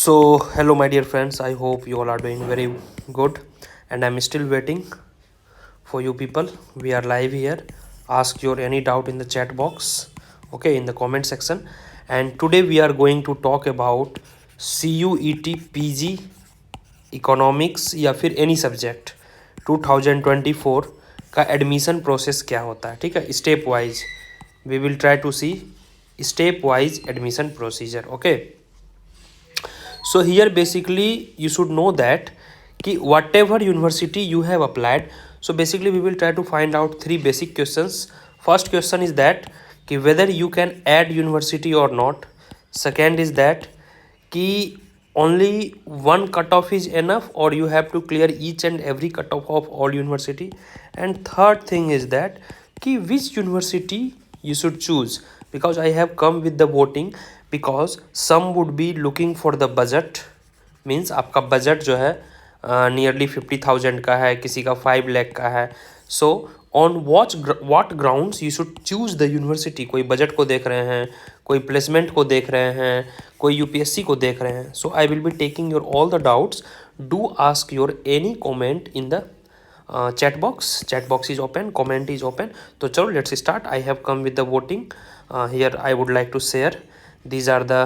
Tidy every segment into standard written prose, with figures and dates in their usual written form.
So, hello, my dear friends. I hope you all are doing very good, and I'm still waiting for you people. We are live here. Ask your any doubt in the chat box, okay, in the comment section. And today we are going to talk about CUET PG economics या फिर any subject 2024 का admission process क्या होता है. ठीक है, step wise we will try to see step wise admission procedure. Okay, so here basically you should know that कि whatever university you have applied, so basically we will try to find out three basic questions. First question is that कि whether you can add university or not. Second is that कि only one cutoff is enough or you have to clear each and every cutoff of all university. And third thing is that कि which university you should choose, because I have come with the voting, because some would be looking for the budget, means आपका budget जो है nearly 50,000 का है, किसी का 5 लाख का है. So on what grounds you should choose the university. कोई बजट को देख रहे हैं, कोई प्लेसमेंट को देख रहे हैं, कोई यूपीएससी को देख रहे हैं. So I will be taking your all the doubts. Do ask your any comment in the chat box is open, comment is open. तो चलो let's start. I have come with the voting. Here I would like to share. These are the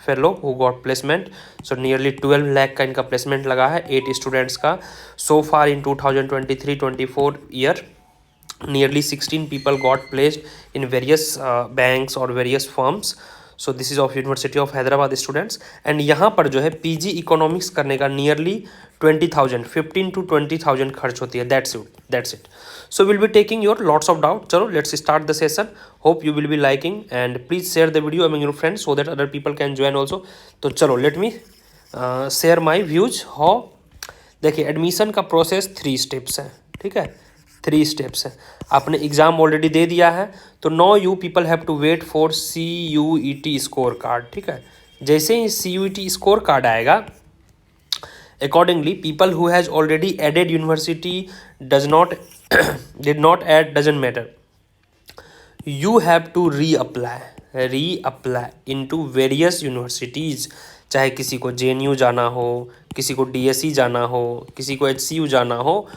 fellow who got placement. So nearly 12 lakh का इनका placement लगा है 8 students का. So far in 2023-24 year, nearly 16 people got placed in various banks or various firms. So this is of university of Hyderabad students. And यहाँ पर जो है PG economics करने का नियरली 20,000 15 to 20,000 खर्च होती है. That's it. So will be taking your lots of doubt. चलो let's start the session. Hope you will be liking and please share the video among your friends so that other people can join also. तो चलो let me share my views. How देखिए, admission का process 3 steps है. ठीक है, 3 steps है. आपने exam already दे दिया है, तो no you people have to wait for CUET score card. ठीक है, जैसे ही CUET स्कोर कार्ड आएगा, accordingly people who has already added university does not did not add, doesn't matter, you have to reapply into various universities. चाहे किसी को JNU जाना हो, किसी को DSE जाना हो, किसी को HCU जाना हो,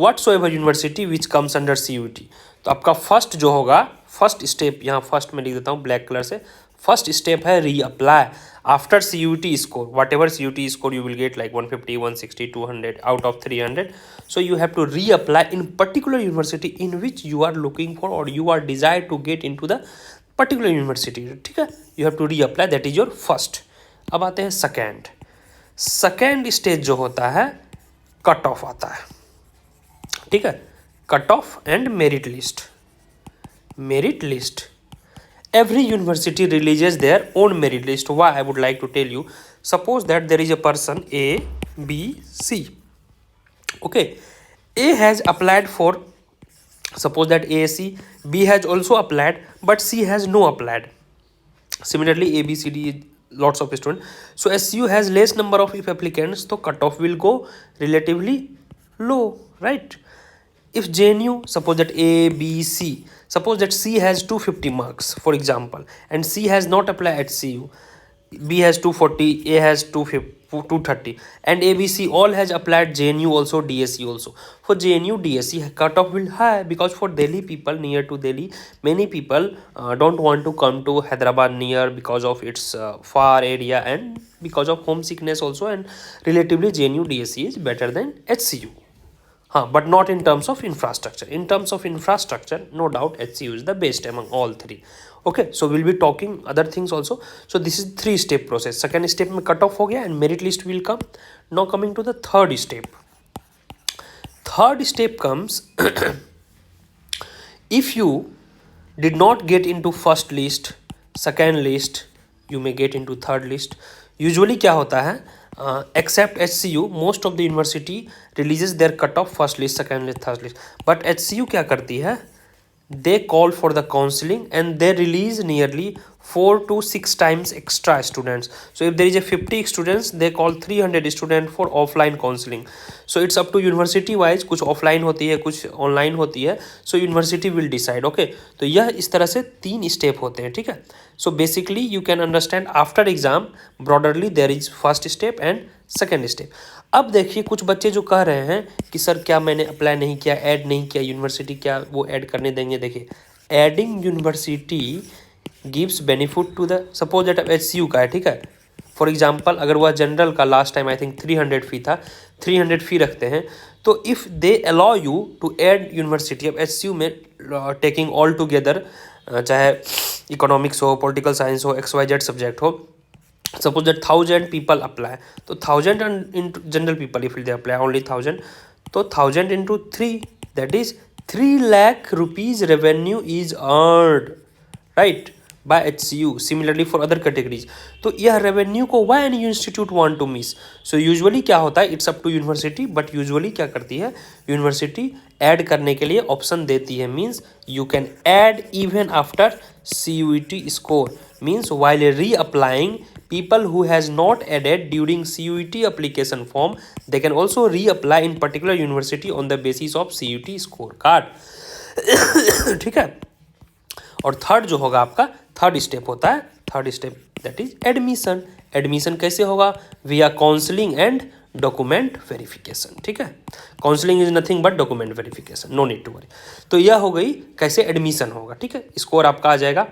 whatsoever university which comes under CUET. तो आपका फर्स्ट जो होगा, फर्स्ट स्टेप, यहाँ फर्स्ट में लिख देता हूँ ब्लैक कलर से. फर्स्ट स्टेप है reapply after CUET score. Whatever CUET score you will get like 150, 160, 200 out of 300. So you have to reapply in particular university in which you are looking for और you are desire to get in to the particular university. ठीक है, you have to reapply. That is your first. अब आते हैं second stage जो होता है, cut off आता है. ठीक है, cut off and merit list. Every university releases their own merit list. Why? I would like to tell you. Suppose that there is a person A, B, C. Okay, A has applied for, suppose that AC, B has also applied, but C has no applied. Similarly, A, B, C, D, lots of students. So SU has less number of applicants, so cutoff will go relatively low, right? If JNU, suppose that A, B, C, suppose that C has 250 marks, for example, and C has not applied at CU, B has 240, A has 230, and ABC all has applied JNU also, DSE also. For JNU, DSE cutoff will high, because for Delhi people, near to Delhi, many people don't want to come to Hyderabad near because of its far area and because of homesickness also, and relatively JNU, DSE is better than HCU. But not in terms of infrastructure. In terms of infrastructure, no doubt HCU is the best among all 3. Okay, so we'll be talking other things also. So this is 3-step process. Second step में cut off हो गया and merit list will come. Now coming to the third step. Third step comes if you did not get into first list, second list, you may get into third list. Usually क्या होता है, except HCU, most of the university releases their cutoff first list, second list, third list. But HCU क्या करती है, they call for the counseling and they release nearly 4 to 6 times extra students. So if there is a 50 students, they call 300 student for offline counseling. So it's up to university wise, कुछ offline होती है, कुछ online होती है. So university will decide. Okay, तो यह इस तरह से 3 स्टेप होते हैं. ठीक है. So basically you can understand after exam broadly there is first step and second step. अब देखिए कुछ बच्चे जो कह रहे हैं कि सर क्या मैंने अप्लाई नहीं किया, ऐड नहीं किया यूनिवर्सिटी, क्या वो ऐड करने देंगे. देखिए adding university gives benefit to the, suppose that HCU का है. ठीक है. फॉर एग्जांपल अगर वह जनरल का last time I think 300 fee था, 300 फी रखते हैं, तो if they allow you to add university अब HCU में टेकिंग ऑल टुगेदर, चाहे इकोनॉमिक्स हो, पॉलिटिकल साइंस हो, XYZ सब्जेक्ट हो, suppose that 1000 people apply, तो 1000 into general people if they apply only 1000, तो 1000 into 3, that is 3 lakh rupees revenue is earned, right, by HCU. Similarly for other categories. तो यह revenue को why any institute want to miss? So usually क्या होता है, it's up to university, but usually क्या करती है university, add करने के लिए option देती है, means you can add even after CUET score, means while reapplying people who has not added during CUET application form, they can also reapply in particular university on the basis of CUET score card. ठीक है. और third जो होगा आपका, third step होता है, third step that is admission. Admission कैसे होगा? Via counselling and document verification. ठीक है. Counselling is nothing but document verification, no need to worry. तो यह हो गई कैसे एडमिशन होगा. ठीक है. स्कोर आपका आ जाएगा.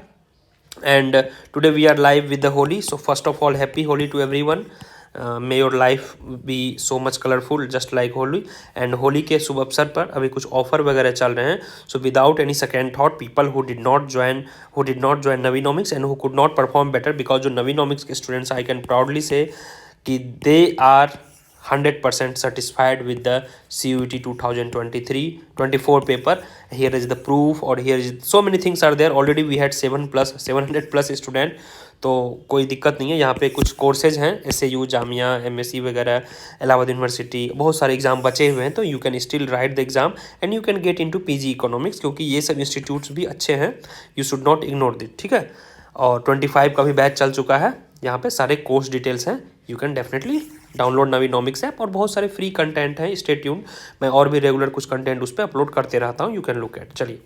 And today we are live with the Holi. So first of all, happy Holi to everyone. May your life be so much colorful just like Holi. And Holi के शुभ अवसर पर अभी कुछ ऑफर वगैरह चल रहे हैं. So without any second thought, people who did not join Navinomics and who could not perform better, because जो Navinomics के students, I can proudly say कि they are 100% satisfied with the CUET 2023-24 paper. Here is the proof, or here is so many things are there. Already we had 700 plus student. तो कोई दिक्कत नहीं है. यहाँ पे कुछ कोर्सेज हैं, SAU, जामिया, MSc वगैरह, इलाहाबाद यूनिवर्सिटी, बहुत सारे एग्जाम बचे हुए हैं. तो you can still write the exam and you can get into PG economics, क्योंकि ये सब इंस्टीट्यूट्स भी अच्छे हैं. You should not ignore that. ठीक है. और 25 का भी बैच चल चुका है. यहाँ पे सारे कोर्स डिटेल्स हैं. You can definitely download Naveenomics app, और बहुत सारे फ्री कंटेंट हैं. Stay tuned. मैं और भी रेगुलर कुछ कंटेंट उस पर अपलोड करते रहता हूँ. You can look at. चलिए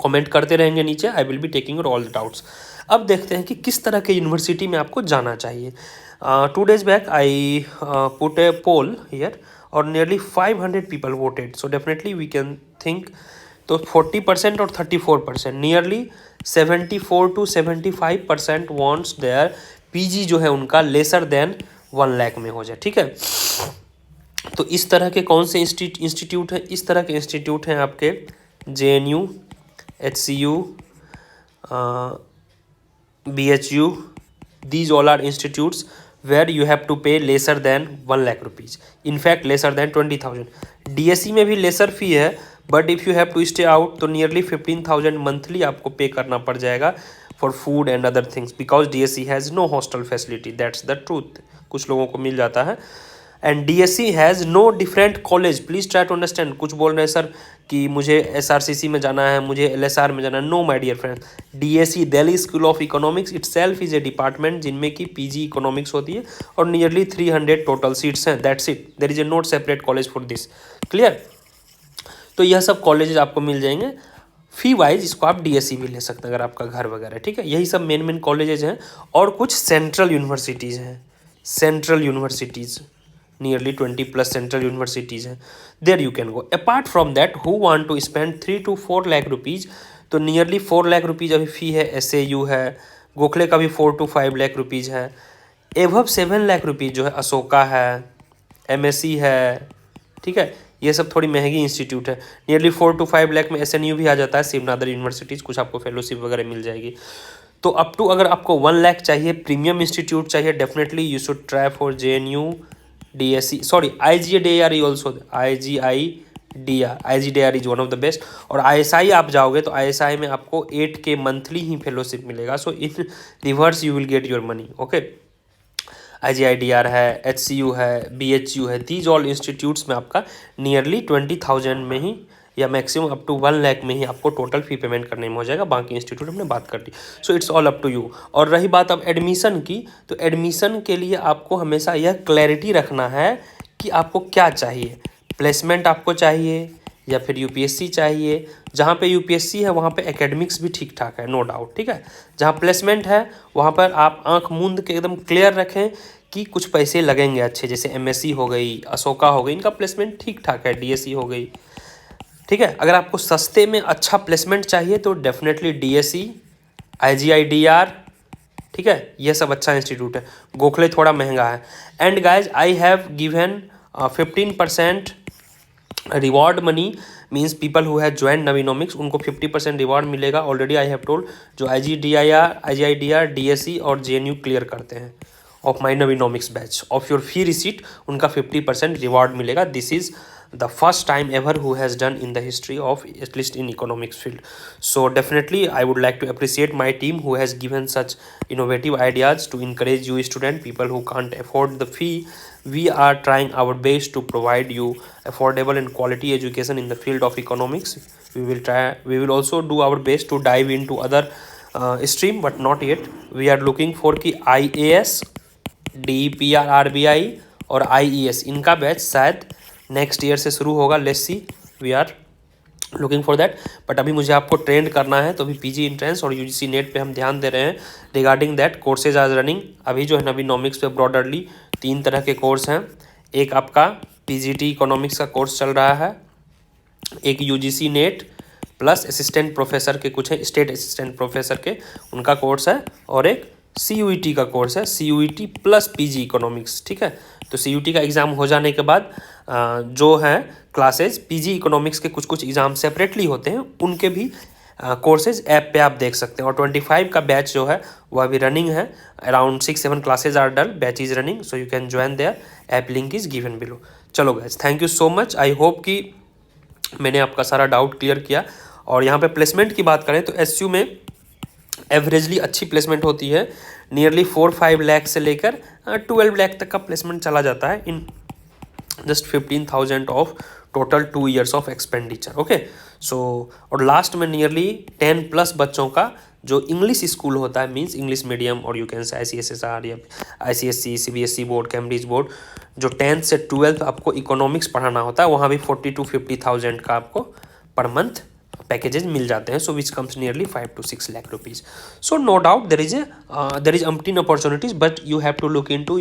कमेंट करते रहेंगे नीचे. आई will be taking your all the doubts. अब देखते हैं कि किस तरह के यूनिवर्सिटी में आपको जाना चाहिए. 2 days back I put a poll here और nearly 500 people voted. So definitely we can think. तो 40% और 34%, nearly 74 to 75% wants their PG जो है उनका लेसर देन 1 लाख में हो जाए. ठीक है. तो इस तरह के कौन से इंस्टीट्यूट हैं? इस तरह के इंस्टीट्यूट हैं आपके JNU, HCU, BHU. These all are institutes where you have to pay lesser than 1 lakh rupees. In fact lesser than 20,000. DSE में भी लेसर फी है, but if you have to stay out तो nearly 15,000 monthly आपको pay करना पड़ जाएगा for food and other things, because DSE has no hostel facility. That's the truth. कुछ लोगों को मिल जाता है. And DSE has no different college. Please try to understand. कुछ बोल रहे हैं सर कि मुझे SRCC में जाना है, मुझे LSR में जाना है. No my dear friends. DSE Delhi school of economics itself is a department जिनमें कि PG इकोनॉमिक्स होती है, और नियरली 300 टोटल सीट्स हैं. That's it. There is a not separate college for this. Clear. तो यह सब कॉलेजेस आपको मिल जाएंगे. फी वाइज इसको आप DSE भी ले सकते हैं अगर आपका घर वगैरह. ठीक है. यही सब मेन कॉलेजेज हैं. और कुछ सेंट्रल यूनिवर्सिटीज़ हैं. Central universities nearly 20+ central universities हैं. There you can go. Apart from that who want to spend 3 to 4 lakh rupees, तो नियरली 4 लाख रुपीज़ अभी फ़ी है. SAU है, गोखले का भी 4 to 5 लाख रुपीज़ है. एवब 7 लाख रुपीज़ जो है अशोका है, MSc है. ठीक है. ये सब थोड़ी महंगी इंस्टीट्यूट है. नियरली 4 to 5 लाख में SNU भी आ जाता है. शिवनादर यूनिवर्सिटीज़, कुछ आपको फेलोशिप वगैरह मिल जाएगी. तो अप टू अगर आपको 1 लाख चाहिए, प्रीमियम इंस्टीट्यूट चाहिए, definitely you should try for JNU, DSE, sorry IGDR also. IGDR is one of the best. और ISI आप जाओगे तो ISI में आपको 8K मंथली ही फेलोशिप मिलेगा. So in reverse you will get your money. Okay. IGIDR है, HCU है, BHU है. दीज ऑल इंस्टीट्यूट्स में आपका नियरली 20,000 में ही या मैक्सिमम अप टू 1 लाख में ही आपको टोटल फ़ी पेमेंट करने में हो जाएगा। बाकी इंस्टीट्यूट हमने बात कर ली। So it's all up to you. और रही बात अब एडमिशन की, तो एडमिशन के लिए आपको हमेशा यह क्लैरिटी रखना है कि आपको क्या चाहिए। प्लेसमेंट आपको चाहिए या फिर यूपीएससी चाहिए। जहाँ पे यूपीएससी है वहाँ पे एकेडमिक्स भी ठीक ठाक है, नो डाउट, ठीक है। जहाँ प्लेसमेंट है वहाँ पर आप आंख मूंद के एकदम क्लियर रखें कि कुछ पैसे लगेंगे अच्छे, जैसे एमएससी हो गई, अशोका हो गई, इनका प्लेसमेंट ठीक ठाक है, डीएससी हो गई, ठीक है। अगर आपको सस्ते में अच्छा प्लेसमेंट चाहिए तो डेफिनेटली डीएससी, आईजीआईडीआर, ठीक है, ये सब अच्छा इंस्टीट्यूट है। गोखले थोड़ा महंगा है। And guys I have given 15% reward money, means people who have join Naveenomics उनको 50% रिवॉर्ड मिलेगा। ऑलरेडी आई हैव टोल्ड, जो आईजीआईडीआर, डीएससी और जेएनयू क्लियर करते हैं of my Naveenomics batch, of your fee receipt उनका 50% रिवॉर्ड मिलेगा। This is the first time ever who has done in the history of, at least in economics field. So definitely I would like to appreciate my team who has given such innovative ideas to encourage you student, people who can't afford the fee. We are trying our best to provide you affordable and quality education in the field of economics. We will also do our best to dive into other stream, but not yet. We are looking for कि IAS, DPR, RBI और IES इनका batch शायद next year से शुरू होगा। Let's see, we are looking for that. But अभी मुझे आपको ट्रेंड करना है, तो अभी पीजी एंट्रेंस और यूजीसी नेट पे हम ध्यान दे रहे हैं। रिगार्डिंग दैट कोर्सेज आज रनिंग। अभी जो है नवीनोमिक्स पे ब्रॉडरली 3 तरह के कोर्स हैं। एक आपका पीजीटी इकोनॉमिक्स का कोर्स चल रहा है, एक UGC net plus assistant professor के कुछ है, स्टेट असिस्टेंट प्रोफेसर के उनका कोर्स है, और एक सीयूईटी का कोर्स है, सीयूईटी प्लस पीजी इकोनॉमिक्स, ठीक है। तो सीयूईटी का एग्ज़ाम हो जाने के बाद जो है क्लासेज पीजी इकोनॉमिक्स के कुछ कुछ एग्ज़ाम सेपरेटली होते हैं, उनके भी कोर्सेज ऐप पे आप देख सकते हैं। और 25 का बैच जो है वह अभी रनिंग है। Around 6-7 classes are done, batch is running, so you can join there. App link is given below. चलो guys, thank you so much. I hope कि मैंने आपका सारा डाउट क्लियर किया। और यहाँ पे प्लेसमेंट की बात करें तो एसयू में एवरेजली अच्छी प्लेसमेंट होती है। नियरली 4-5 लाख से लेकर 12 लाख तक का प्लेसमेंट चला जाता है in just 15,000 of total 2 years of expenditure, okay. So और लास्ट में नियरली 10+ बच्चों का जो इंग्लिश स्कूल होता है, मींस इंग्लिश मीडियम, और यू कैन से ICSSR या ICSC, CBSE board, Cambridge board, जो 10th से 12th आपको इकोनॉमिक्स पढ़ाना होता है, वहाँ भी 40,000-50,000 का आपको पर मंथ पैकेजेस मिल जाते हैं। So which comes nearly 5 to 6 lakh रुपीज़। So no doubt there is umpteen opportunities, but you have to look in to,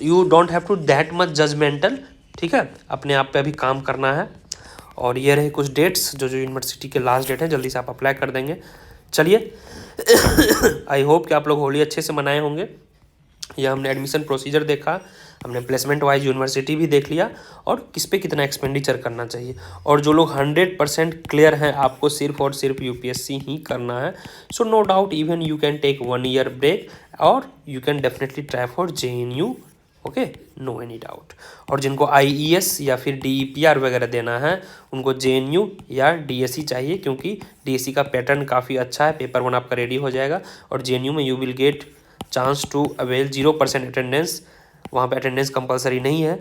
you don't have to that much judgemental, ठीक है। अपने आप पे अभी काम करना है। और ये रहे कुछ डेट्स जो यूनिवर्सिटी के लास्ट डेट है, जल्दी से आप अप्लाई कर देंगे। चलिए आई होप कि आप लोग होली अच्छे से मनाए होंगे। यह हमने एडमिशन प्रोसीजर देखा, हमने प्लेसमेंट वाइज यूनिवर्सिटी भी देख लिया, और किस पे कितना एक्सपेंडिचर करना चाहिए। और जो लोग 100% क्लियर हैं, आपको सिर्फ और सिर्फ यूपीएससी ही करना है, so no doubt even you can take 1 year break, और you can definitely try for JNU, okay, no any doubt. और जिनको आईईएस या फिर डीईपीआर वगैरह देना है, उनको जेएनयू या डीएससी चाहिए, क्योंकि डीएससी का पैटर्न काफ़ी अच्छा है, पेपर 1 आपका रेडी हो जाएगा। और जेएनयू में you will get chance to avail 0% attendance, वहाँ पे अटेंडेंस कंपलसरी नहीं है,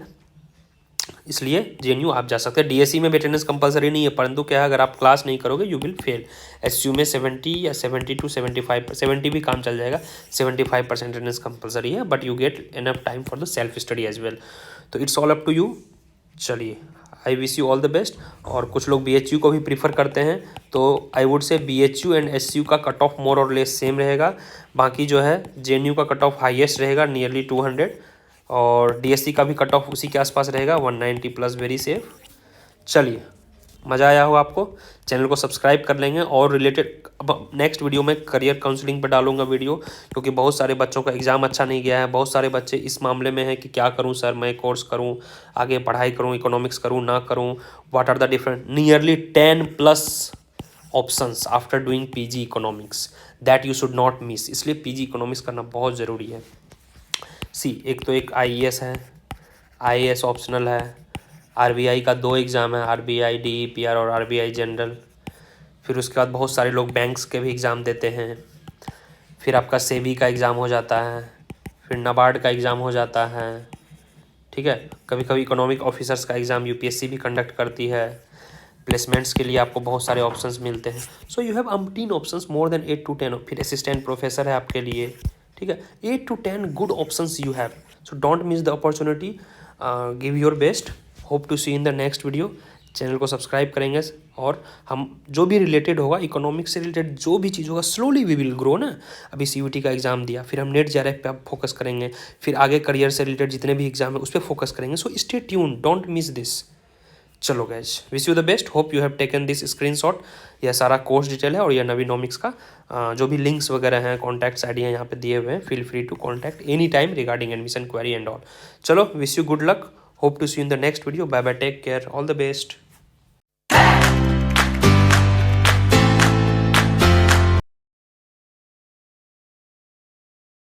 इसलिए जेएनयू आप जा सकते हैं। डीएससी में भी अटेंडेंस कंपलसरी नहीं है, परंतु क्या है, अगर आप क्लास नहीं करोगे यू विल फेल। एसयू में 70 या 70 to 75, 70 भी काम चल जाएगा, 75% अटेंडेंस कंपलसरी है, but you get enough time for the self study as well. तो it's all up to you. चलिए, I wish you all the best. और कुछ लोग बीएचयू को भी प्रीफर करते हैं, तो I would say BHU and SU का कट ऑफ मोर और लेस सेम रहेगा। बाकी जो है जेएनयू का कट ऑफ हाईएस्ट रहेगा, नियरली 200, और डीएससी का भी कट ऑफ उसी के आसपास रहेगा, 190+, वेरी सेफ। चलिए, मज़ा आया हो आपको, चैनल को सब्सक्राइब कर लेंगे। और रिलेटेड अब नेक्स्ट वीडियो में करियर काउंसलिंग पर डालूंगा वीडियो, क्योंकि बहुत सारे बच्चों का एग्ज़ाम अच्छा नहीं गया है। बहुत सारे बच्चे इस मामले में हैं कि क्या करूं सर, मैं कोर्स करूं, आगे पढ़ाई करूं, इकोनॉमिक्स करूं, ना करूं, what are the different, nearly 10+ options after doing PG economics, that you should not miss. इसलिए पीजी इकोनॉमिक्स करना बहुत ज़रूरी है। एक तो एक आईएएस है, आईएएस ऑप्शनल है, आरबीआई का 2 एग्ज़ाम है, आरबीआई डीईपीआर और आरबीआई जनरल। फिर उसके बाद बहुत सारे लोग बैंक्स के भी एग्ज़ाम देते हैं। फिर आपका सेबी का एग्ज़ाम हो जाता है, फिर नाबार्ड का एग्ज़ाम हो जाता है, ठीक है। कभी कभी इकोनॉमिक ऑफिसर्स का एग्ज़ाम यूपीएससी भी कंडक्ट करती है। प्लेसमेंट्स के लिए आपको बहुत सारे ऑप्शंस मिलते हैं. So you have umpteen options, more than 8 to 10. फिर असिस्टेंट प्रोफेसर है आपके लिए, ठीक है. 8 to 10 good options you have. So don't miss the opportunity. Give your best. Hope to see in the next video. Channel को subscribe करेंगे और हम जो भी रिलेटेड होगा, इकोनॉमिक्स से रिलेटेड जो भी चीज़ होगा, स्लोली वी विल ग्रो ना. अभी CUT का एग्जाम दिया, फिर हम नेट JRF पे आप फोकस करेंगे, फिर आगे करियर से रिलेटेड जितने भी एग्जाम है उस पर फोकस करेंगे. So stay tune, don't miss this. चलो guys, wish you the best. Hope you have taken this screenshot. यह सारा कोर्स डिटेल है और यह नवीनोमिक्स का जो भी लिंक्स वगैरह हैं, कॉन्टैक्ट्स ID हैं यहाँ पे दिए हुए हैं. Feel free to contact any time regarding admission query and all. चलो, wish you good luck. Hope to see in the next video. Bye bye, take care, all the best.